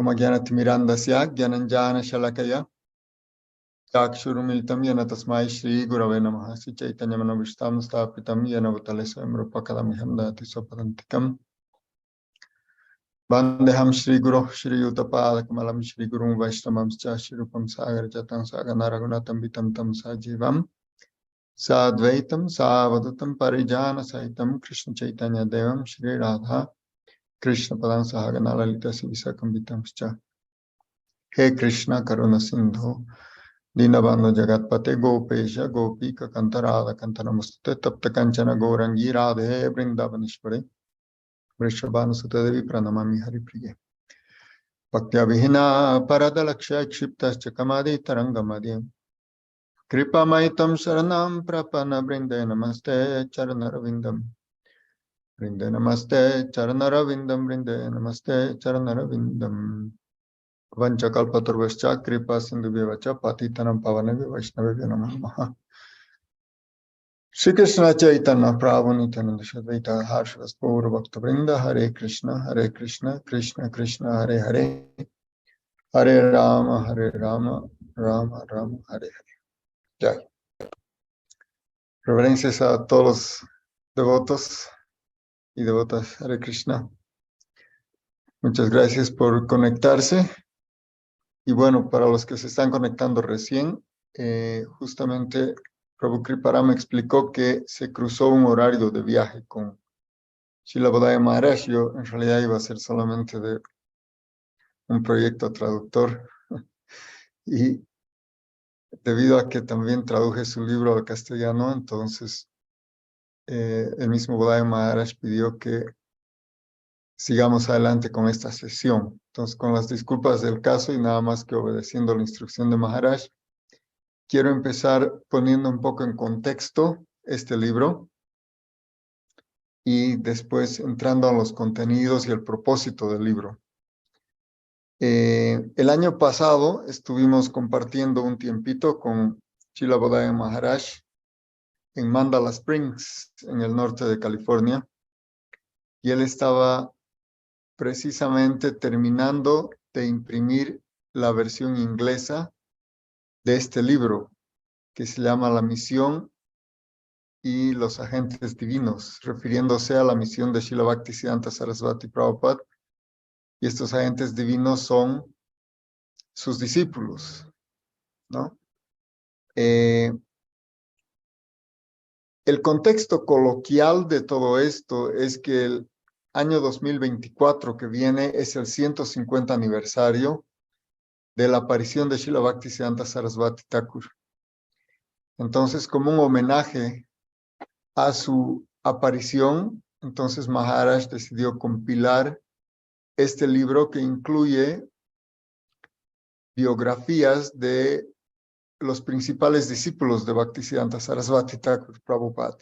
Om Ajnana-timirandasya Gyananjana-shalakaya Chakshurumilitam Yena Tasmai Shri Gurave Namaha Sri Chaitanya Manavishtam Stapitam Yena Bhutale Swayam Rupakadamiham Dati Swapadantikam Vandeham Shri Guru Shri Yuttapada Kamalam Shri Guru Vaishnavam Shri Rupam Sagar Jatan Sagana Raghunatam Vitam Tam Sajivam Sadvaitam Savadutam Parijana Saitam Krishna Chaitanya Devam Shri Radha Krishna Padan Sahagana Lalita Sivisakam Vitam Scha He Krishna Karuna Sindhu Dinabando Jagatpate Gopesha Gopika Kantarada Kantanamustate Tapta Kanchana Gourangi Radhe Vrindavanishvare Vrishabhanu Sutadevi Pranamami Haripriye Bhaktya Vihina Paradalaksha Kshiptas Chakamadi Tarangamadi Kripa Maitam Saranam Prapana Brinde Namaste Charanaravindam Brinde Namaste Charanaravindam Brinde Namaste Charanaravindam Vanchakalpatarvascha Kripa Sindhubhyevacha Patitanam Pavanebhyo Vaishnavebhyo Namo Namaha Shri Krishna Chaitanya Prabhu Nityananda Shri Advaita Harshvas Gaura Bhakta Vrinda Hare Krishna Krishna Krishna Hare Hare Hare Rama Rama Rama Hare Hare. Jai. Reverencias a todos los devotos y devotas Hare Krishna. Muchas gracias por conectarse. Y bueno, para los que se están conectando recién, justamente Prabhu Kripara me explicó que se cruzó un horario de viaje con Srila Bodhaya Maharaj. Yo en realidad iba a ser solamente de un proyecto traductor. Y debido a que también traduje su libro al castellano, entonces el mismo Bodhaya Maharaj pidió que sigamos adelante con esta sesión. Entonces, con las disculpas del caso y nada más que obedeciendo la instrucción de Maharaj, quiero empezar poniendo un poco en contexto este libro y después entrando a los contenidos y el propósito del libro. El año pasado estuvimos compartiendo un tiempito con Srila Bodhaya Maharaj en Mandala Springs, en el norte de California, y él estaba precisamente terminando de imprimir la versión inglesa de este libro, que se llama La Misión y los Agentes Divinos, refiriéndose a la misión de Srila Bhaktisiddhanta Sarasvati Prabhupada, y estos agentes divinos son sus discípulos, ¿no? El contexto coloquial de todo esto es que el año 2024 que viene es el 150 aniversario de la aparición de Srila Bhaktisiddhanta Sarasvati Thakur. Entonces, como un homenaje a su aparición, entonces Maharaj decidió compilar este libro que incluye biografías de los principales discípulos de Bhaktisiddhanta Sarasvati Thakur Prabhupada.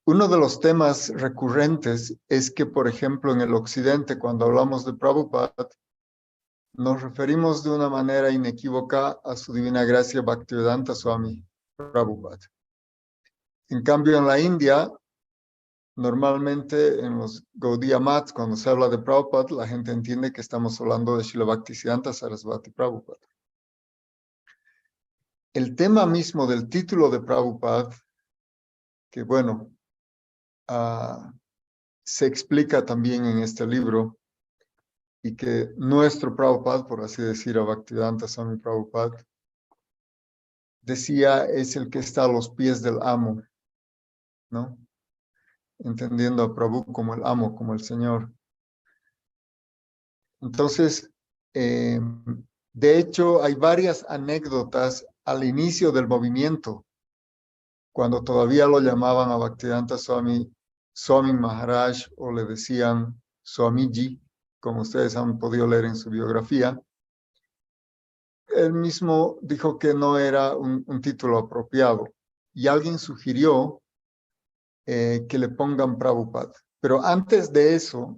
Uno de los temas recurrentes es que, por ejemplo, en el occidente, cuando hablamos de Prabhupada, nos referimos de una manera inequívoca a su divina gracia Bhaktivedanta Swami Prabhupada. En cambio, en la India, normalmente en los Gaudiya Mats, cuando se habla de Prabhupada, la gente entiende que estamos hablando de Srila Bhaktisiddhanta Sarasvati Prabhupada. El tema mismo del título de Prabhupada, que bueno, se explica también en este libro, y que nuestro Prabhupada, por así decir, a Bhaktivedanta Swami Prabhupada, decía es el que está a los pies del amo, ¿no? Entendiendo a Prabhu como el amo, como el Señor. Entonces, de hecho, hay varias anécdotas al inicio del movimiento, cuando todavía lo llamaban a Bhaktivedanta Swami Maharaj, o le decían Swamiji, como ustedes han podido leer en su biografía. Él mismo dijo que no era un título apropiado, y alguien sugirió que le pongan Prabhupada. Pero antes de eso,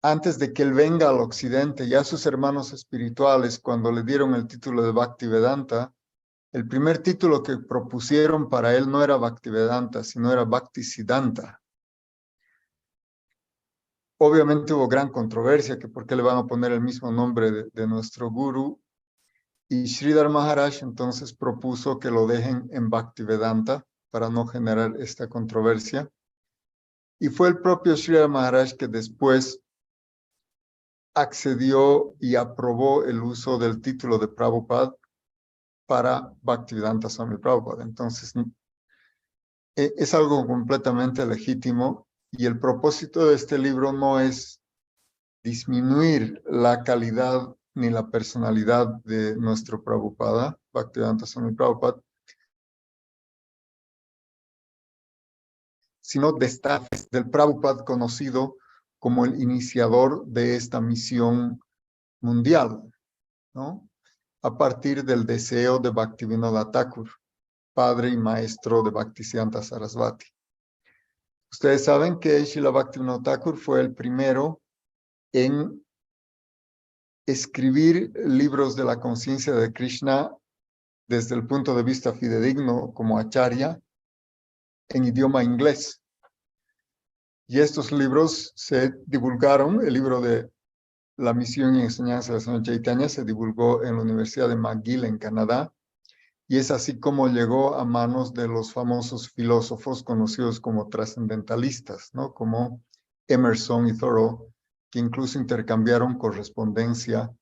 antes de que él venga al occidente, ya sus hermanos espirituales, cuando le dieron el título de Bhaktivedanta, el primer título que propusieron para él no era Bhaktivedanta, sino era Bhaktisiddhanta. Obviamente hubo gran controversia, que por qué le van a poner el mismo nombre de nuestro guru. Y Sridhar Maharaj entonces propuso que lo dejen en Bhaktivedanta para no generar esta controversia. Y fue el propio Sridhar Maharaj que después accedió y aprobó el uso del título de Prabhupada para Bhaktivedanta Swami Prabhupada. Entonces, es algo completamente legítimo y el propósito de este libro no es disminuir la calidad ni la personalidad de nuestro Prabhupada, Bhaktivedanta Swami Prabhupada, sino destacar del Prabhupada conocido como el iniciador de esta misión mundial, ¿no? A partir del deseo de Bhaktivinoda Thakur, padre y maestro de Bhaktisiddhanta Sarasvati. Ustedes saben que Srila Bhaktivinoda Thakur fue el primero en escribir libros de la conciencia de Krishna desde el punto de vista fidedigno como acharya en idioma inglés. Y estos libros se divulgaron, el libro de la misión y enseñanza del Señor Chaitanya se divulgó en la Universidad de McGill en Canadá, y es así como llegó a manos de los famosos filósofos conocidos como trascendentalistas, ¿no? Como Emerson y Thoreau, que incluso intercambiaron correspondencia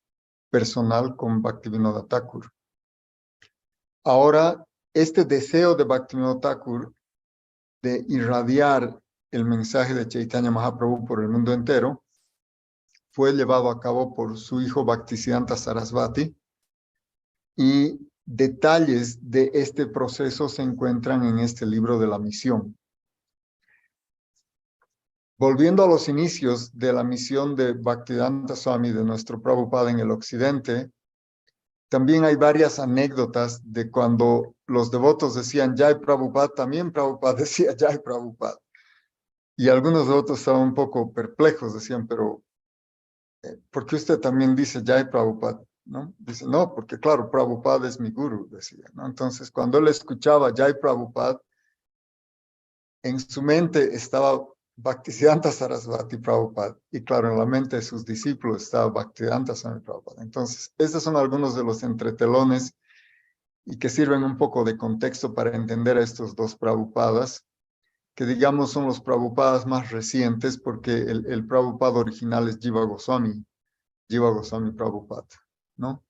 personal con Bhaktivinoda Thakur. Ahora, este deseo de Bhaktivinoda Thakur de irradiar el mensaje de Chaitanya Mahaprabhu por el mundo entero fue llevado a cabo por su hijo Bhaktisiddhanta Sarasvati, y detalles de este proceso se encuentran en este libro de la misión. Volviendo a los inicios de la misión de Bhaktivedanta Swami, de nuestro Prabhupada en el occidente, también hay varias anécdotas de cuando los devotos decían Jai Prabhupada, también Prabhupada decía Jai Prabhupada. Y algunos devotos estaban un poco perplejos, decían, pero ¿por qué usted también dice Jai Prabhupada? ¿No? Dice, no, porque claro, Prabhupada es mi guru, decía, ¿no? Entonces, cuando él escuchaba Jai Prabhupada, en su mente estaba Bhaktisiddhanta Sarasvati Prabhupada, y claro, en la mente de sus discípulos estaba Bhaktisiddhanta Swami Prabhupada. Entonces, estos son algunos de los entretelones y que sirven un poco de contexto para entender a estos dos Prabhupadas, que digamos son los Prabhupadas más recientes, porque el Prabhupada original es Jiva Goswami Prabhupada, ¿no?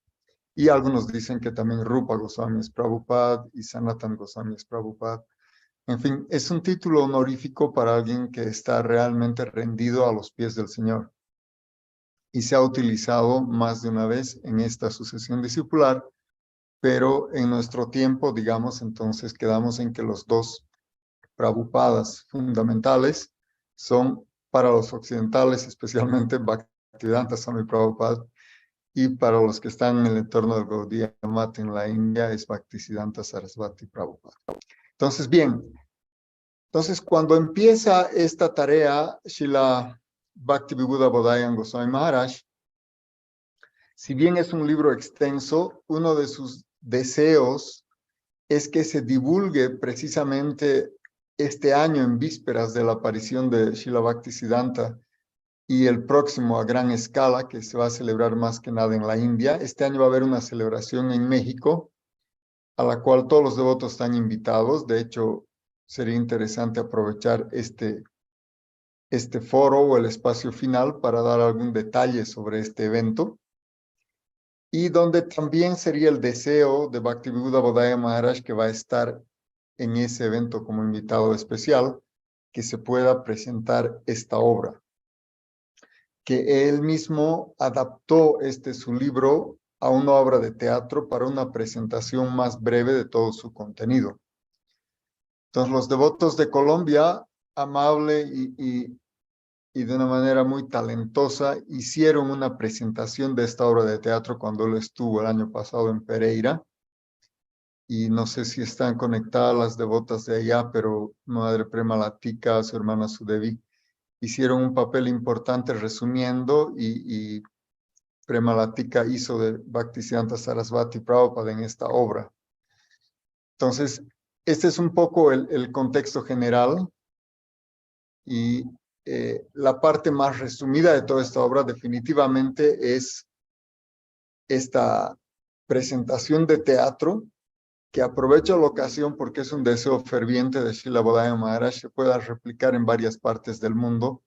Y algunos dicen que también Rupa Goswami es Prabhupada y Sanatan Goswami es Prabhupada. En fin, es un título honorífico para alguien que está realmente rendido a los pies del Señor. Y se ha utilizado más de una vez en esta sucesión discipular, pero en nuestro tiempo, digamos, entonces quedamos en que los dos Prabhupadas fundamentales son para los occidentales, especialmente Bhaktivedanta Swami Prabhupada, y para los que están en el entorno del Gaudiya Math en la India es Bhaktisiddhanta Sarasvati Prabhupada. Entonces, bien, cuando empieza esta tarea, Srila Bhaktivinoda Bodhayan Goswami Maharaj, si bien es un libro extenso, uno de sus deseos es que se divulgue precisamente este año en vísperas de la aparición de Srila Bhaktisiddhanta y el próximo a gran escala, que se va a celebrar más que nada en la India. Este año va a haber una celebración en México, a la cual todos los devotos están invitados. De hecho, sería interesante aprovechar este foro o el espacio final para dar algún detalle sobre este evento. Y donde también sería el deseo de Bhaktivinoda Bodhaya Maharaj, que va a estar en ese evento como invitado especial, que se pueda presentar esta obra, que él mismo adaptó su libro a una obra de teatro para una presentación más breve de todo su contenido. Entonces, los devotos de Colombia, amable y de una manera muy talentosa, hicieron una presentación de esta obra de teatro cuando él estuvo el año pasado en Pereira. Y no sé si están conectadas las devotas de allá, pero Madre Prema Latika, su hermana Sudevi, hicieron un papel importante resumiendo, y Prema Latika hizo de Bhaktisiddhanta Sarasvati Prabhupada en esta obra. Entonces, este es un poco el contexto general, y la parte más resumida de toda esta obra definitivamente es esta presentación de teatro, que aprovecho la ocasión porque es un deseo ferviente de Srila Bodhaya Maharaj se pueda replicar en varias partes del mundo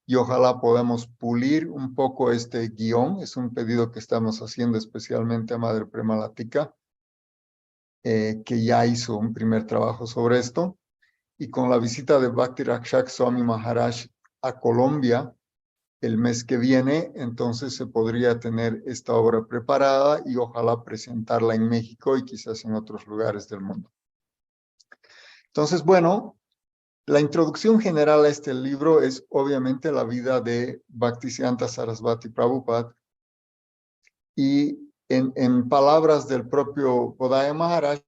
y ojalá podamos pulir un poco este guión. Es un pedido que estamos haciendo especialmente a Madre Premalatika, que ya hizo un primer trabajo sobre esto. Y con la visita de Bhakti Rakshak Swami Maharaj a Colombia el mes que viene, entonces se podría tener esta obra preparada y ojalá presentarla en México y quizás en otros lugares del mundo. Entonces, bueno, la introducción general a este libro es obviamente la vida de Bhaktisiddhanta Sarasvati Prabhupada y en palabras del propio Bodhaya Maharaj,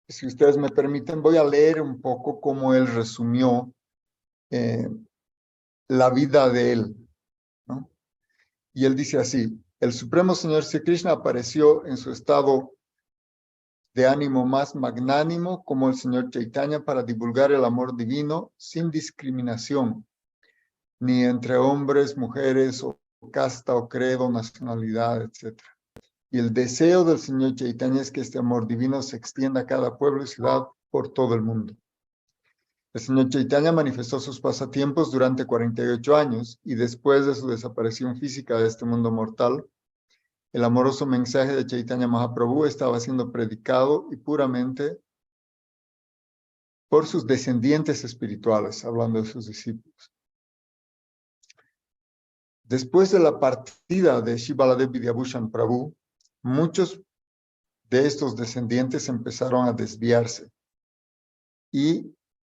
si ustedes me permiten, voy a leer un poco cómo él resumió la vida de él, ¿no? Y él dice así: el Supremo Señor Sri Krishna apareció en su estado de ánimo más magnánimo como el Señor Chaitanya para divulgar el amor divino sin discriminación, ni entre hombres, mujeres, o casta, o credo, nacionalidad, etc. Y el deseo del Señor Chaitanya es que este amor divino se extienda a cada pueblo y ciudad por todo el mundo. El Señor Chaitanya manifestó sus pasatiempos durante 48 años y después de su desaparición física de este mundo mortal, el amoroso mensaje de Chaitanya Mahaprabhu estaba siendo predicado y puramente por sus descendientes espirituales, hablando de sus discípulos. Después de la partida de Shri Baladev Vidyabhushan Prabhu, muchos de estos descendientes empezaron a desviarse y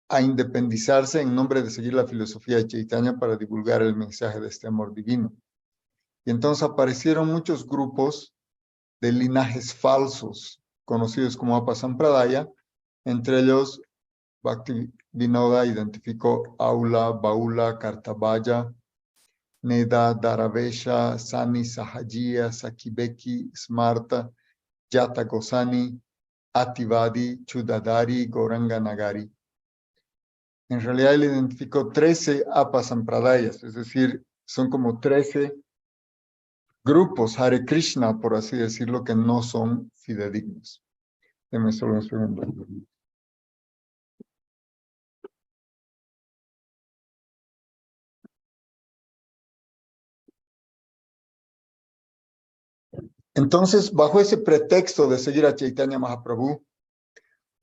a independizarse en nombre de seguir la filosofía de Chaitanya para divulgar el mensaje de este amor divino. Y entonces aparecieron muchos grupos de linajes falsos, conocidos como Apasampradaya, entre ellos Bhakti Vinoda identificó Aula, Baula, Kartabaya, Neda, Daravesha, Sani, Sahajiya, Sakibeki, Smarta, Yata Gosani, Ativadi, Chudadari, Goranga Nagari. En realidad él identificó 13 Apasampradayas, es decir, son como 13 grupos Hare Krishna, por así decirlo, que no son fidedignos. Déjame solo un segundo. Entonces, bajo ese pretexto de seguir a Chaitanya Mahaprabhu,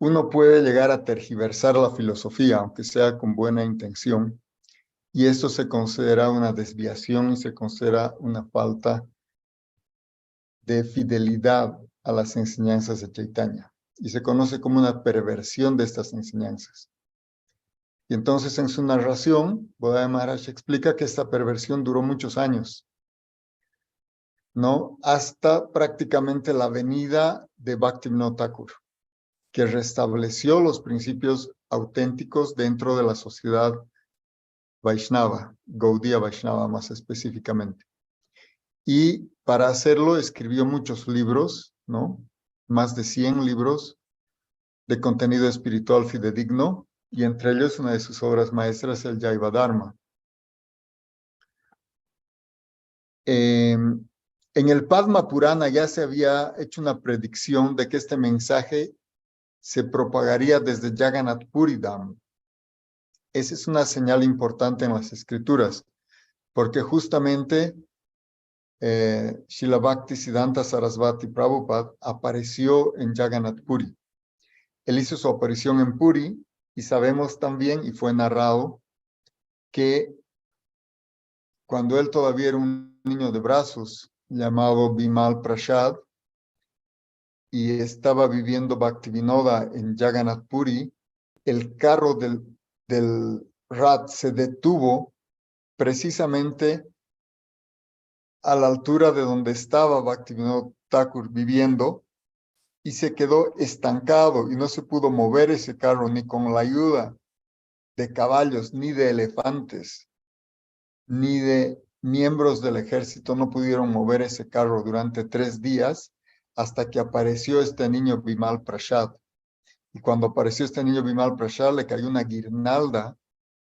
uno puede llegar a tergiversar la filosofía, aunque sea con buena intención, y esto se considera una desviación y se considera una falta de fidelidad a las enseñanzas de Chaitanya, y se conoce como una perversión de estas enseñanzas. Y entonces en su narración, Bodhaya Maharaj explica que esta perversión duró muchos años, ¿no? Hasta prácticamente la venida de Bhaktivinoda Thakur, que restableció los principios auténticos dentro de la sociedad Vaishnava, Gaudiya Vaishnava más específicamente. Y para hacerlo escribió muchos libros, ¿no? Más de 100 libros de contenido espiritual fidedigno, y entre ellos una de sus obras maestras, el Jaiva Dharma. En el Padma Purana ya se había hecho una predicción de que este mensaje se propagaría desde Jagannath Puri Dham. Esa es una señal importante en las escrituras, porque justamente Srila Bhaktisiddhanta Sarasvati Prabhupada apareció en Jagannath Puri. Él hizo su aparición en Puri y sabemos también, y fue narrado, que cuando él todavía era un niño de brazos llamado Bimal Prasad y estaba viviendo Bhaktivinoda en Jagannath Puri, el carro del Rat se detuvo precisamente a la altura de donde estaba Bhaktivinoda Thakur viviendo y se quedó estancado y no se pudo mover ese carro ni con la ayuda de caballos, ni de elefantes, ni de miembros del ejército. No pudieron mover ese carro durante 3 días hasta que apareció este niño Bimal Prasad. Y cuando apareció este niño Bimal Prasad le cayó una guirnalda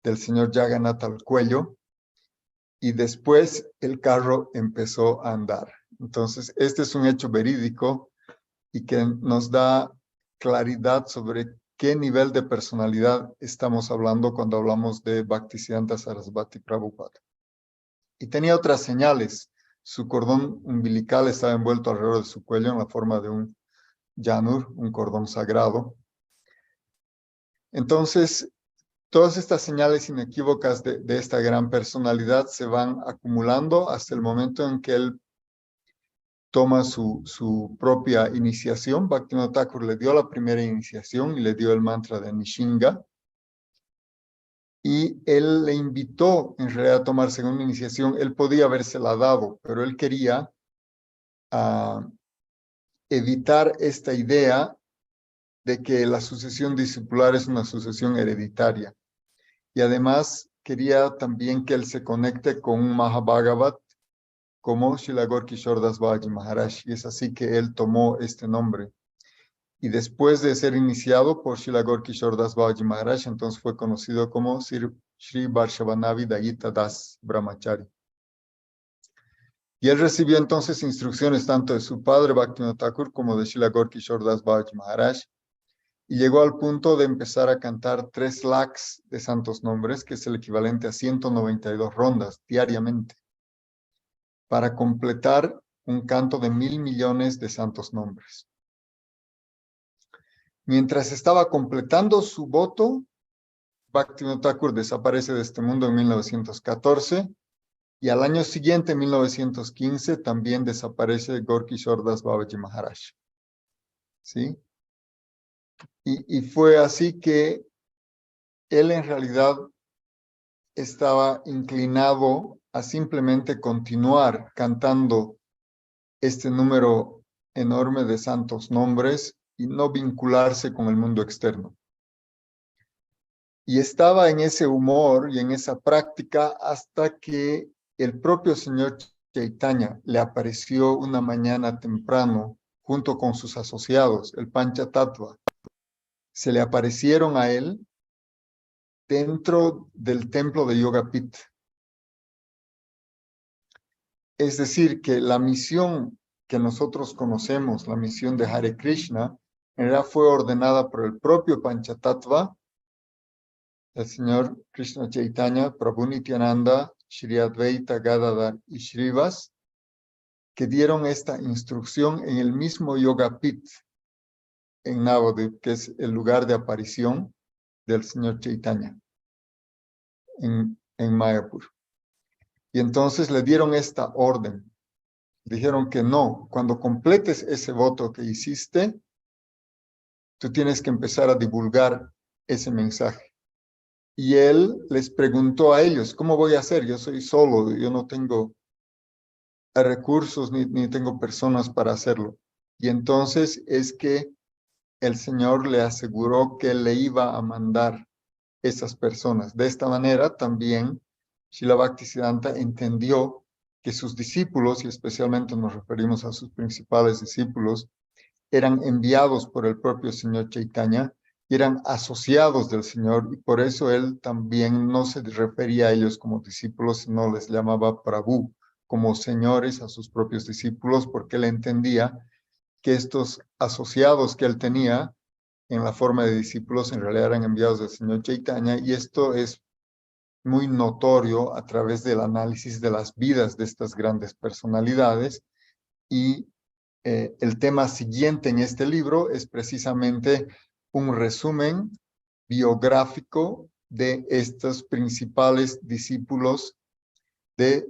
del señor Jagannath al cuello, y después el carro empezó a andar. Entonces, este es un hecho verídico y que nos da claridad sobre qué nivel de personalidad estamos hablando cuando hablamos de Bhaktisiddhanta Sarasvati Prabhupada. Y tenía otras señales. Su cordón umbilical estaba envuelto alrededor de su cuello en la forma de un yanur, un cordón sagrado. Entonces, todas estas señales inequívocas de esta gran personalidad se van acumulando hasta el momento en que él toma su propia iniciación. Bhaktivinoda Thakur le dio la primera iniciación y le dio el mantra de Nishinga. Y él le invitó en realidad a tomar segunda iniciación. Él podía habérsela dado, pero él quería evitar esta idea de que la sucesión discipular es una sucesión hereditaria. Y además quería también que él se conecte con un Mahabhagavat como Srila Gorkishore Das Babaji Maharaj. Y es así que él tomó este nombre. Y después de ser iniciado por Srila Gorkishore Das Babaji Maharaj, entonces fue conocido como Sri Varshavanavi Dayita Das Brahmachari. Y él recibió entonces instrucciones tanto de su padre Bhaktivinoda Thakur como de Srila Gorkishore Das Babaji Maharaj. Y llegó al punto de empezar a cantar 3 lakhs de santos nombres, que es el equivalente a 192 rondas diariamente, para completar un canto de 1,000 millones de santos nombres. Mientras estaba completando su voto, Bhaktivinoda Thakur desaparece de este mundo en 1914 y al año siguiente, en 1915, también desaparece Gorkishore Das Babaji Maharaj. ¿Sí? Y fue así que él en realidad estaba inclinado a simplemente continuar cantando este número enorme de santos nombres y no vincularse con el mundo externo. Y estaba en ese humor y en esa práctica hasta que el propio señor Chaitanya le apareció una mañana temprano junto con sus asociados, el Panchatattva. Se le aparecieron a él dentro del templo de Yogapith. Es decir, que la misión que nosotros conocemos, la misión de Hare Krishna, en realidad fue ordenada por el propio Panchatattva, el señor Krishna Chaitanya, Prabhu Nityananda, Shri Advaita Gadadhar y Shrivas, que dieron esta instrucción en el mismo Yogapith en Navadvip, que es el lugar de aparición del señor Chaitanya en Mayapur. Y entonces le dieron esta orden. Dijeron que no, cuando completes ese voto que hiciste, tú tienes que empezar a divulgar ese mensaje. Y él les preguntó a ellos, ¿cómo voy a hacer? Yo soy solo, yo no tengo recursos ni tengo personas para hacerlo. Y entonces es que el Señor le aseguró que le iba a mandar esas personas. De esta manera también Srila Bhaktisiddhanta entendió que sus discípulos, y especialmente nos referimos a sus principales discípulos, eran enviados por el propio Señor Chaitanya, y eran asociados del Señor, y por eso él también no se refería a ellos como discípulos, sino les llamaba Prabhu, como señores a sus propios discípulos, porque él entendía que estos asociados que él tenía en la forma de discípulos en realidad eran enviados del Señor Chaitanya, y esto es muy notorio a través del análisis de las vidas de estas grandes personalidades. Y el tema siguiente en este libro es precisamente un resumen biográfico de estos principales discípulos de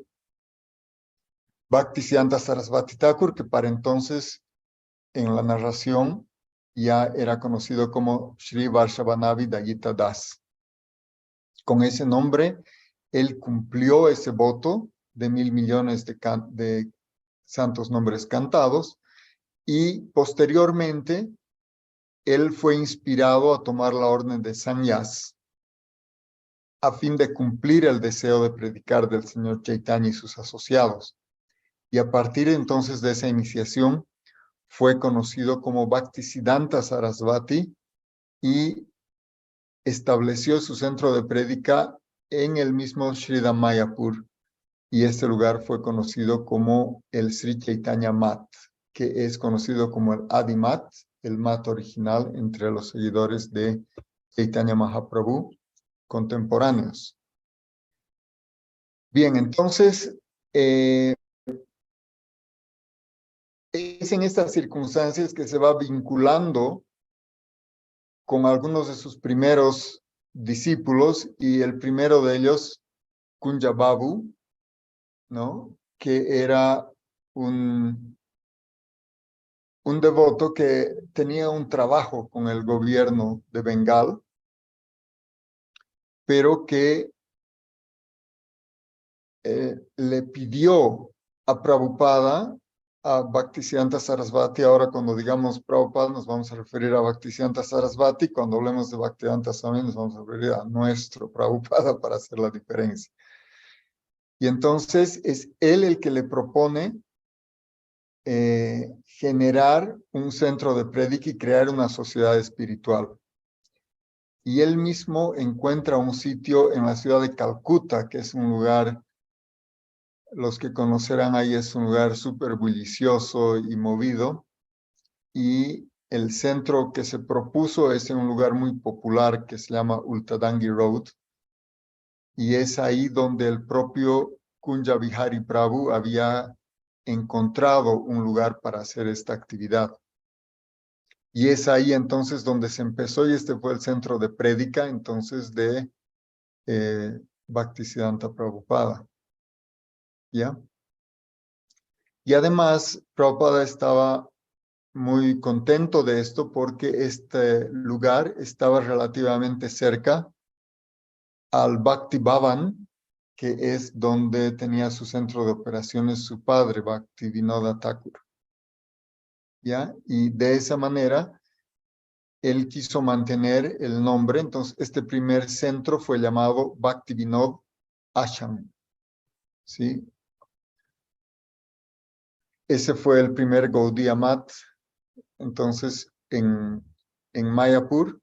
Bhaktisiddhanta Sarasvati Thakur, que para entonces en la narración ya era conocido como Sri Varshavanavi Dayita Das. Con ese nombre, él cumplió ese voto de 1,000 millones de santos nombres cantados, y posteriormente él fue inspirado a tomar la orden de Sannyas a fin de cumplir el deseo de predicar del señor Chaitanya y sus asociados. Y a partir entonces de esa iniciación fue conocido como Bhaktisiddhanta Sarasvati y estableció su centro de prédica en el mismo Sridham Mayapur, y este lugar fue conocido como el Sri Chaitanya Mat, que es conocido como el Adi Mat, el mat original entre los seguidores de Chaitanya Mahaprabhu contemporáneos. Bien, entonces, es en estas circunstancias que se va vinculando con algunos de sus primeros discípulos, y el primero de ellos, Kunja Babu, ¿no? Que era un devoto que tenía un trabajo con el gobierno de Bengal, pero que le pidió a Prabhupada, a Bhaktisiddhanta Sarasvati. Ahora cuando digamos Prabhupada nos vamos a referir a Bhaktisiddhanta Sarasvati, cuando hablemos de Bhaktivedanta Swami nos vamos a referir a nuestro Prabhupada para hacer la diferencia. Y entonces es él el que le propone generar un centro de prédica y crear una sociedad espiritual. Y él mismo encuentra un sitio en la ciudad de Calcuta, que es un lugar, los que conocerán ahí, es un lugar súper bullicioso y movido, y el centro que se propuso es en un lugar muy popular que se llama Ultadangi Road, y es ahí donde el propio Kunja Vihari Prabhu había encontrado un lugar para hacer esta actividad. Y es ahí entonces donde se empezó, y este fue el centro de prédica entonces de Bhaktisiddhanta Prabhupada. ¿Ya? Y además, Prabhupada estaba muy contento de esto porque este lugar estaba relativamente cerca al Bhakti Bhavan, que es donde tenía su centro de operaciones su padre, Bhaktivinoda Thakur. ¿Ya? Y de esa manera, él quiso mantener el nombre. Entonces, este primer centro fue llamado Bhaktivinod Ashram. ¿Sí? Ese fue el primer Gaudiya Mat. Entonces, en Mayapur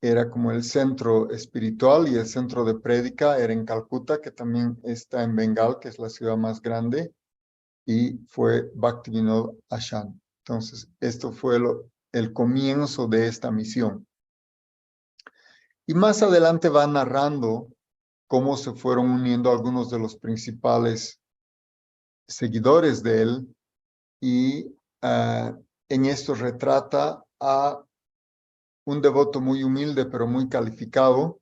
era como el centro espiritual, y el centro de prédica era en Calcuta, que también está en Bengal, que es la ciudad más grande, y fue Bhaktivinod Ashram. Entonces, esto fue el comienzo de esta misión. Y más adelante va narrando cómo se fueron uniendo algunos de los principales seguidores de él, y en esto retrata a un devoto muy humilde pero muy calificado,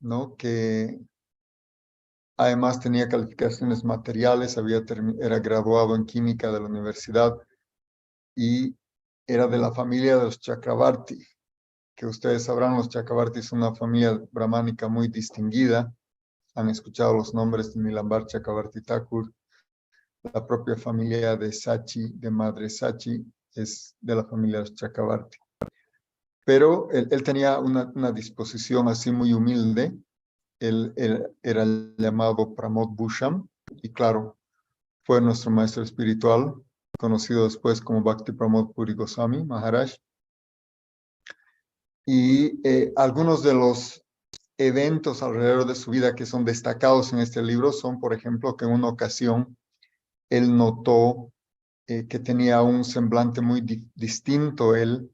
¿no? Que además tenía calificaciones materiales, era graduado en química de la universidad y era de la familia de los Chakrabarti, que ustedes sabrán, los Chakrabarti es una familia brahmánica muy distinguida. Han escuchado los nombres de Nilambar Chakrabarti Thakur. La propia familia de Sachi, de madre Sachi, es de la familia de los Chakrabarti. Pero él tenía una disposición así muy humilde. Él era llamado Pramod Bhusham, y claro, fue nuestro maestro espiritual, conocido después como Bhakti Pramod Puri Goswami Maharaj. Y algunos de los eventos alrededor de su vida que son destacados en este libro son, por ejemplo, que en una ocasión él notó que tenía un semblante muy distinto él,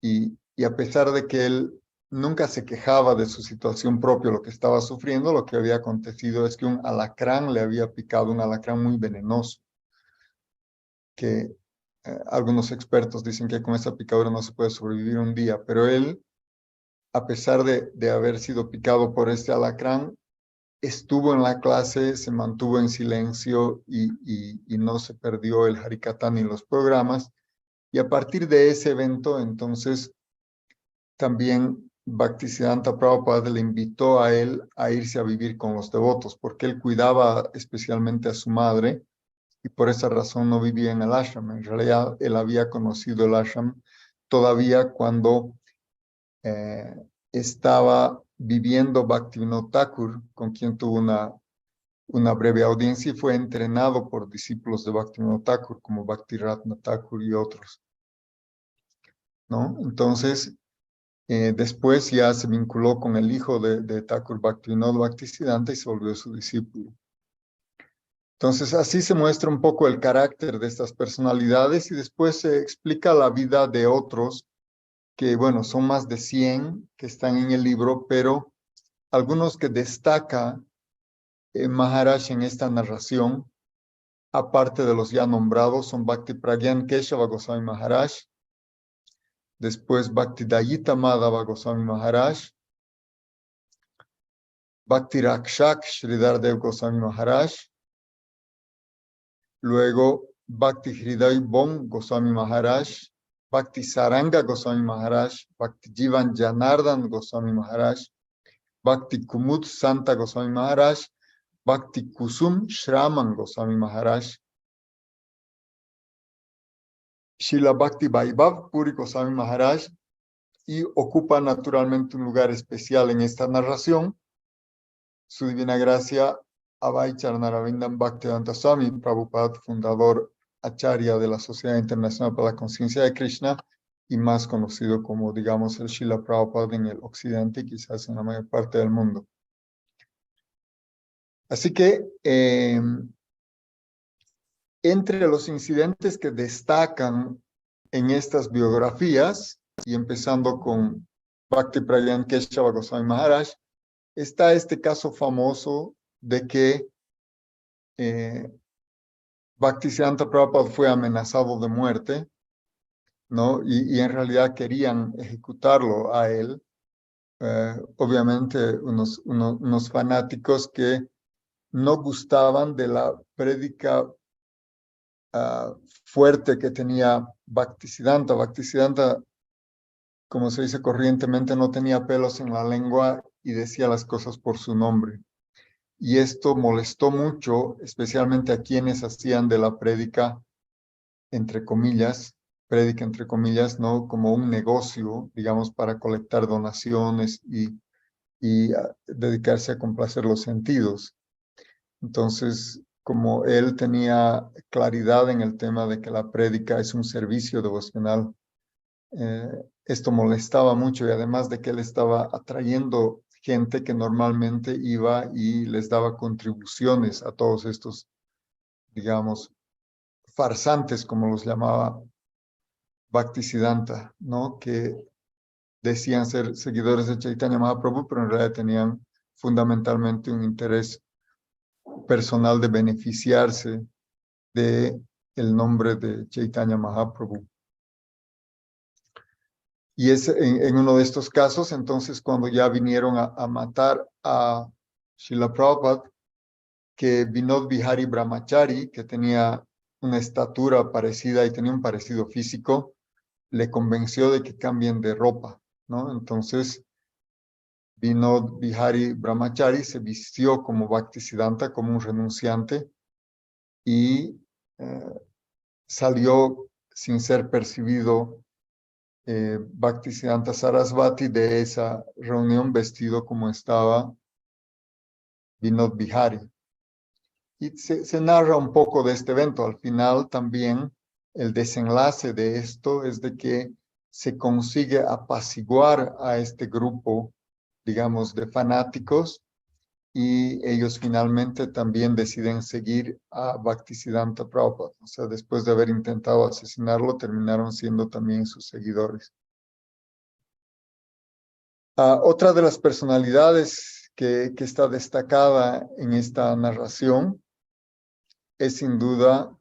y a pesar de que él nunca se quejaba de su situación propia, lo que estaba sufriendo, lo que había acontecido es que un alacrán le había picado, un alacrán muy venenoso, que algunos expertos dicen que con esa picadura no se puede sobrevivir un día, pero él, a pesar de haber sido picado por este alacrán, estuvo en la clase, se mantuvo en silencio y no se perdió el Harikatha ni los programas. Y a partir de ese evento, entonces, también Bhaktisiddhanta Prabhupada le invitó a él a irse a vivir con los devotos, porque él cuidaba especialmente a su madre, y por esa razón no vivía en el ashram. En realidad, él había conocido el ashram todavía cuando estaba viviendo Bhaktivinoda Thakur, con quien tuvo una breve audiencia, y fue entrenado por discípulos de Bhaktivinoda Thakur, como Bhaktiratna Thakur y otros, ¿no? Entonces, Después ya se vinculó con el hijo de Thakur Bhaktivinoda Bhaktisiddhanta y se volvió su discípulo. Entonces, así se muestra un poco el carácter de estas personalidades y después se explica la vida de otros que, bueno, son más de 100 que están en el libro, pero algunos que destaca Maharaj en esta narración, aparte de los ya nombrados, son Bhakti Pragyan Keshava Goswami Maharaj, después Bhakti Dayita Madhava Goswami Maharaj, Bhakti Rakshak Sridhar Dev Goswami Maharaj, luego Bhakti Hriday Bon Goswami Maharaj, Bhakti Saranga Goswami Maharaj, Bhakti Jivan Janardhan Goswami Maharaj, Bhakti Kumud Santa Goswami Maharaj, Bhakti Kusum Shraman Goswami Maharaj, Srila Bhakti Vaibhav Puri Goswami Maharaj, y ocupa naturalmente un lugar especial en esta narración su divina gracia Abhay Charanaravindan Bhaktivedanta Swami Prabhupada, fundador Acharya de la Sociedad Internacional para la Conciencia de Krishna y más conocido como, digamos, el Srila Prabhupada en el occidente y quizás en la mayor parte del mundo. Así que entre los incidentes que destacan en estas biografías, y empezando con Bhakti Pragyan Keshava Goswami Maharaj, está este caso famoso de que Bhaktisiddhanta Prabhupada fue amenazado de muerte, ¿no? Y en realidad querían ejecutarlo a él. Obviamente unos fanáticos que no gustaban de la prédica fuerte que tenía Bhaktisiddhanta. Bhaktisiddhanta, como se dice corrientemente, no tenía pelos en la lengua y decía las cosas por su nombre. Y esto molestó mucho, especialmente a quienes hacían de la prédica, entre comillas, ¿no? Como un negocio, digamos, para colectar donaciones y dedicarse a complacer los sentidos. Entonces, como él tenía claridad en el tema de que la prédica es un servicio devocional, esto molestaba mucho y además de que él estaba atrayendo gente que normalmente iba y les daba contribuciones a todos estos, digamos, farsantes, como los llamaba Bhaktisiddhanta, ¿no? Que decían ser seguidores de Chaitanya Mahaprabhu, pero en realidad tenían fundamentalmente un interés personal de beneficiarse de el nombre de Chaitanya Mahaprabhu. Y es en uno de estos casos, entonces, cuando ya vinieron a matar a Srila Prabhupada, que Vinod Bihari Brahmachari, que tenía una estatura parecida y tenía un parecido físico, le convenció de que cambien de ropa, ¿no? Entonces, Vinod Bihari Brahmachari se vistió como Bhaktisiddhanta, como un renunciante, y salió sin ser percibido Bhaktisiddhanta Sarasvati de esa reunión vestido como estaba Vinod Bihari. Y se narra un poco de este evento. Al final también el desenlace de esto es de que se consigue apaciguar a este grupo, digamos, de fanáticos, y ellos finalmente también deciden seguir a Bhaktisiddhanta Prabhupada. O sea, después de haber intentado asesinarlo, terminaron siendo también sus seguidores. Otra de las personalidades que está destacada en esta narración es sin duda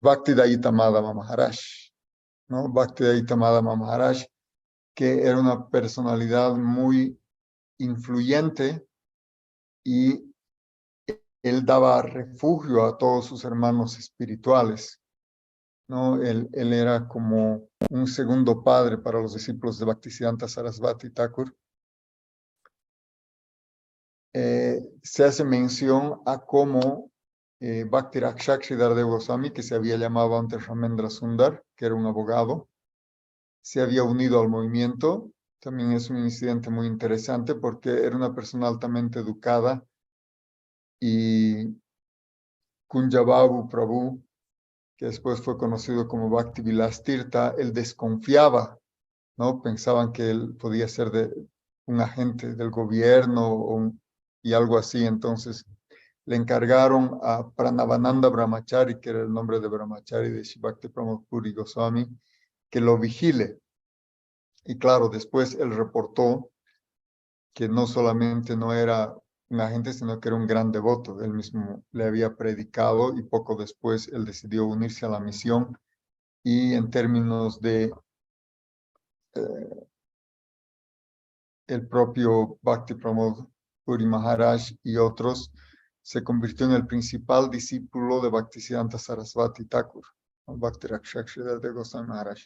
Bhaktidayita Madhava Maharaj, ¿no? Bhaktidayita Madhava Maharaj, que era una personalidad muy influyente y él daba refugio a todos sus hermanos espirituales, ¿no? Él era como un segundo padre para los discípulos de Bhaktisiddhanta Sarasvati Thakur. Se hace mención a cómo Bhakti Rakshak Sridhar Dev Goswami, que se había llamado antes Ramendra Sundar, que era un abogado, se había unido al movimiento. También es un incidente muy interesante porque era una persona altamente educada y Kunjababu Prabhu que después fue conocido como Bhaktivilas Tirtha, él desconfiaba, ¿no? Pensaban que él podía ser un agente del gobierno y algo así. Entonces le encargaron a Pranavananda Brahmachari, que era el nombre de Brahmachari de Shivakti Pramod Puri Goswami, que lo vigile. Y claro, después él reportó que no solamente no era un agente, sino que era un gran devoto. Él mismo le había predicado y poco después él decidió unirse a la misión. Y en términos de el propio Bhakti Pramod Puri Maharaj y otros, se convirtió en el principal discípulo de Bhaktisiddhanta Sarasvati Thakur, Bhakti Rakshakshridhar de Goswami Maharaj.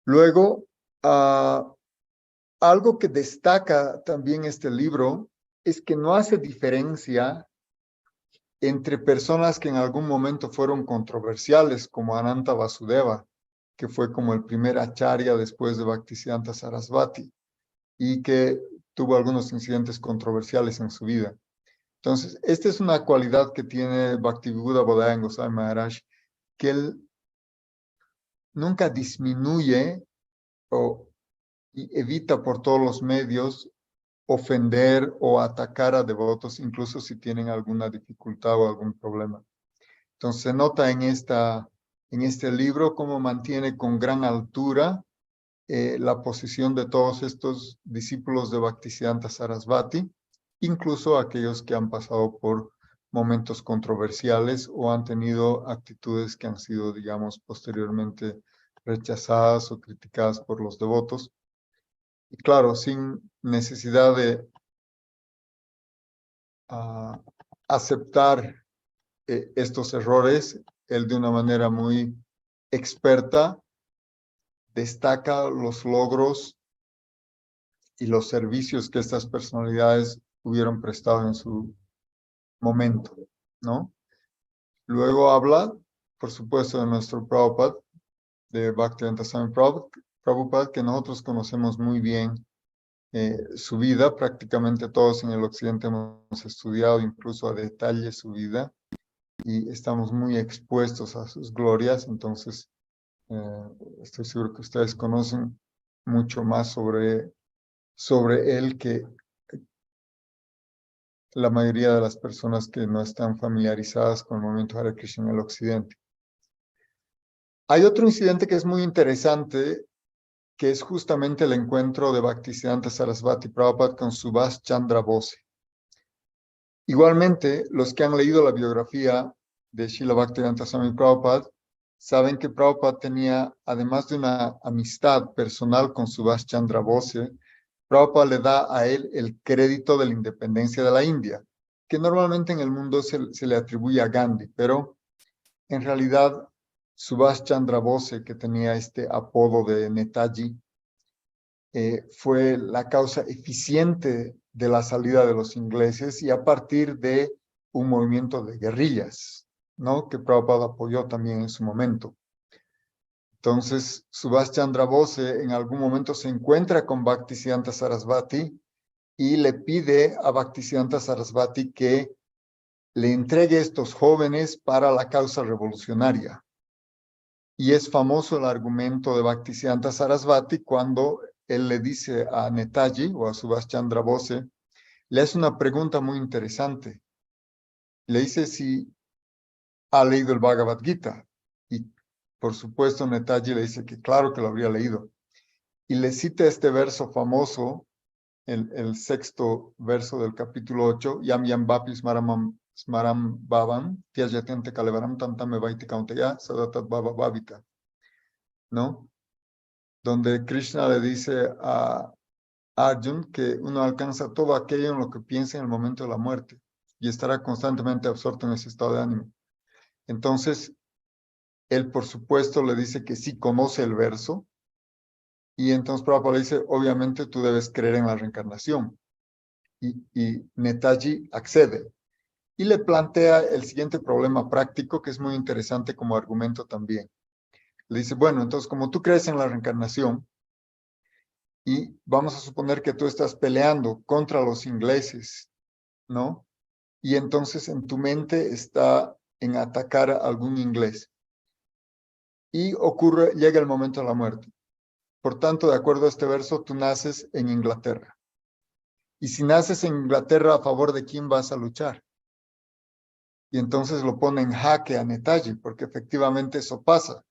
Luego, algo que destaca también este libro es que no hace diferencia entre personas que en algún momento fueron controversiales, como Ananta Vasudeva, que fue como el primer acharya después de Bhaktisiddhanta Sarasvati, y que tuvo algunos incidentes controversiales en su vida. Entonces, esta es una cualidad que tiene Bhaktivedanta Bodhayan Goswami Maharaj, que él nunca disminuye y evita por todos los medios ofender o atacar a devotos, incluso si tienen alguna dificultad o algún problema. Entonces, se nota en este libro cómo mantiene con gran altura la posición de todos estos discípulos de Bhaktisiddhanta Sarasvati, incluso aquellos que han pasado por momentos controversiales o han tenido actitudes que han sido, digamos, posteriormente rechazadas o criticadas por los devotos. Y claro, sin necesidad de aceptar estos errores, él de una manera muy experta destaca los logros y los servicios que estas personalidades hubieron prestado en su momento, ¿no? Luego habla, por supuesto, de nuestro Prabhupada, de Bhaktivedanta Swami Prabhupada, que nosotros conocemos muy bien su vida. Prácticamente todos en el occidente hemos estudiado incluso a detalle su vida y estamos muy expuestos a sus glorias. Entonces, estoy seguro que ustedes conocen mucho más sobre él que la mayoría de las personas que no están familiarizadas con el movimiento Hare Krishna en el occidente. Hay otro incidente que es muy interesante, que es justamente el encuentro de Bhaktisiddhanta Sarasvati Prabhupada con Subhas Chandra Bose. Igualmente, los que han leído la biografía de Srila Bhaktivedanta Swami Prabhupada saben que Prabhupada tenía, además de una amistad personal con Subhas Chandra Bose, Prabhupada le da a él el crédito de la independencia de la India, que normalmente en el mundo se le atribuye a Gandhi, pero en realidad Subhas Chandra Bose, que tenía este apodo de Netaji, fue la causa eficiente de la salida de los ingleses y a partir de un movimiento de guerrillas, ¿no? Que Prabhupada apoyó también en su momento. Entonces, Subhas Chandra Bose en algún momento se encuentra con Bhaktisiddhanta Sarasvati y le pide a Bhaktisiddhanta Sarasvati que le entregue estos jóvenes para la causa revolucionaria. Y es famoso el argumento de Bhaktisiddhanta Sarasvati cuando él le dice a Netaji o a Subhas Chandra Bose, le hace una pregunta muy interesante. Le dice si ha leído el Bhagavad Gita. Y por supuesto Netaji le dice que claro que lo habría leído. Y le cita este verso famoso, el sexto verso del capítulo 8, Yam Yam Vapi Smaram Bhavam, Tyajatente Kalevaram Tantame Vaiti Kaunteya, Sadatat Bhava Bhavita, ¿no? Donde Krishna le dice a Arjun que uno alcanza todo aquello en lo que piensa en el momento de la muerte y estará constantemente absorto en ese estado de ánimo. Entonces, él por supuesto le dice que sí conoce el verso y entonces Prabhupada le dice, obviamente tú debes creer en la reencarnación. Y Netaji accede y le plantea el siguiente problema práctico que es muy interesante como argumento también. Le dice, bueno, entonces como tú crees en la reencarnación, y vamos a suponer que tú estás peleando contra los ingleses, ¿no? Y entonces en tu mente está en atacar a algún inglés. Y llega el momento de la muerte. Por tanto, de acuerdo a este verso, tú naces en Inglaterra. Y si naces en Inglaterra, ¿a favor de quién vas a luchar? Y entonces lo pone en jaque a Netaji, porque efectivamente eso pasa.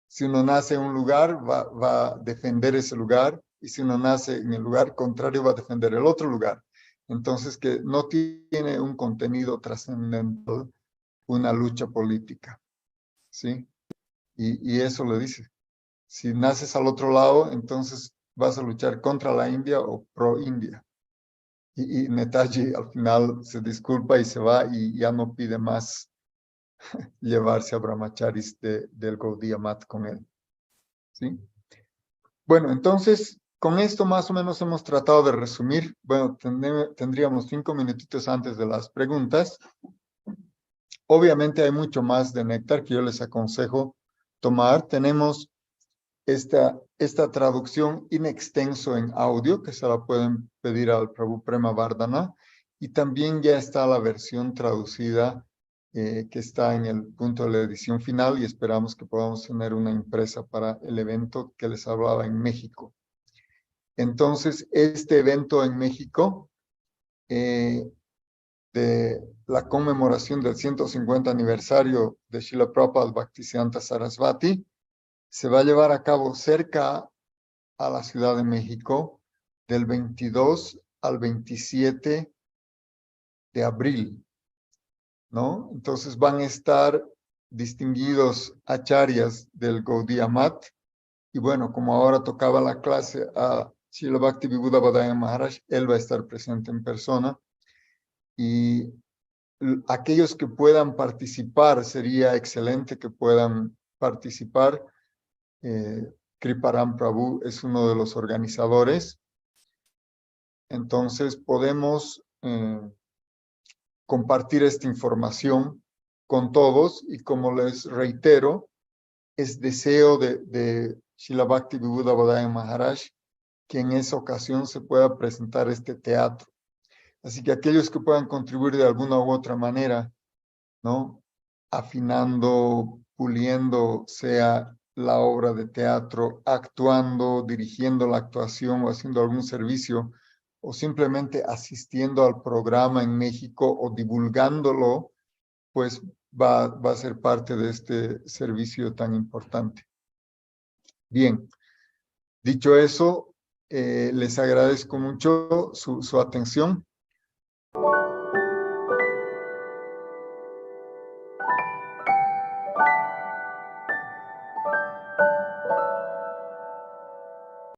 Si uno nace en un lugar, va a defender ese lugar, y si uno nace en el lugar contrario, va a defender el otro lugar. Entonces, que no tiene un contenido trascendental, una lucha política, ¿sí? Y eso le dice. Si naces al otro lado, entonces vas a luchar contra la India o pro India. Y Netaji al final se disculpa y se va y ya no pide más llevarse a Brahmacharis del Gaudiya Math con él. ¿Sí? Bueno, entonces, con esto más o menos hemos tratado de resumir. Bueno, tendríamos 5 minutitos antes de las preguntas. Obviamente hay mucho más de Néctar que yo les aconsejo tomar. Tenemos esta traducción in extenso en audio, que se la pueden pedir al Prabhu Prema Vardhana, y también ya está la versión traducida que está en el punto de la edición final, y esperamos que podamos tener una impresa para el evento que les hablaba en México. Entonces, este evento en México, de la conmemoración del 150 aniversario de Srila Prabhupada Bhaktisiddhanta Sarasvati, se va a llevar a cabo cerca a la Ciudad de México del 22 al 27 de abril, ¿no? Entonces van a estar distinguidos acharyas del Gaudiya Math, y bueno, como ahora tocaba la clase a Srila Bhakti Vibhuda Bhadaya Maharaj, él va a estar presente en persona, y aquellos que puedan participar, sería excelente que puedan participar. Kriparam Prabhu es uno de los organizadores. Entonces podemos compartir esta información con todos, y como les reitero, es deseo de Srila Bhakti Vibhuda Bhadaya Maharaj que en esa ocasión se pueda presentar este teatro. Así que aquellos que puedan contribuir de alguna u otra manera, ¿no? Afinando, puliendo, sea la obra de teatro, actuando, dirigiendo la actuación o haciendo algún servicio, o simplemente asistiendo al programa en México o divulgándolo, pues va a ser parte de este servicio tan importante. Bien, dicho eso, les agradezco mucho su atención.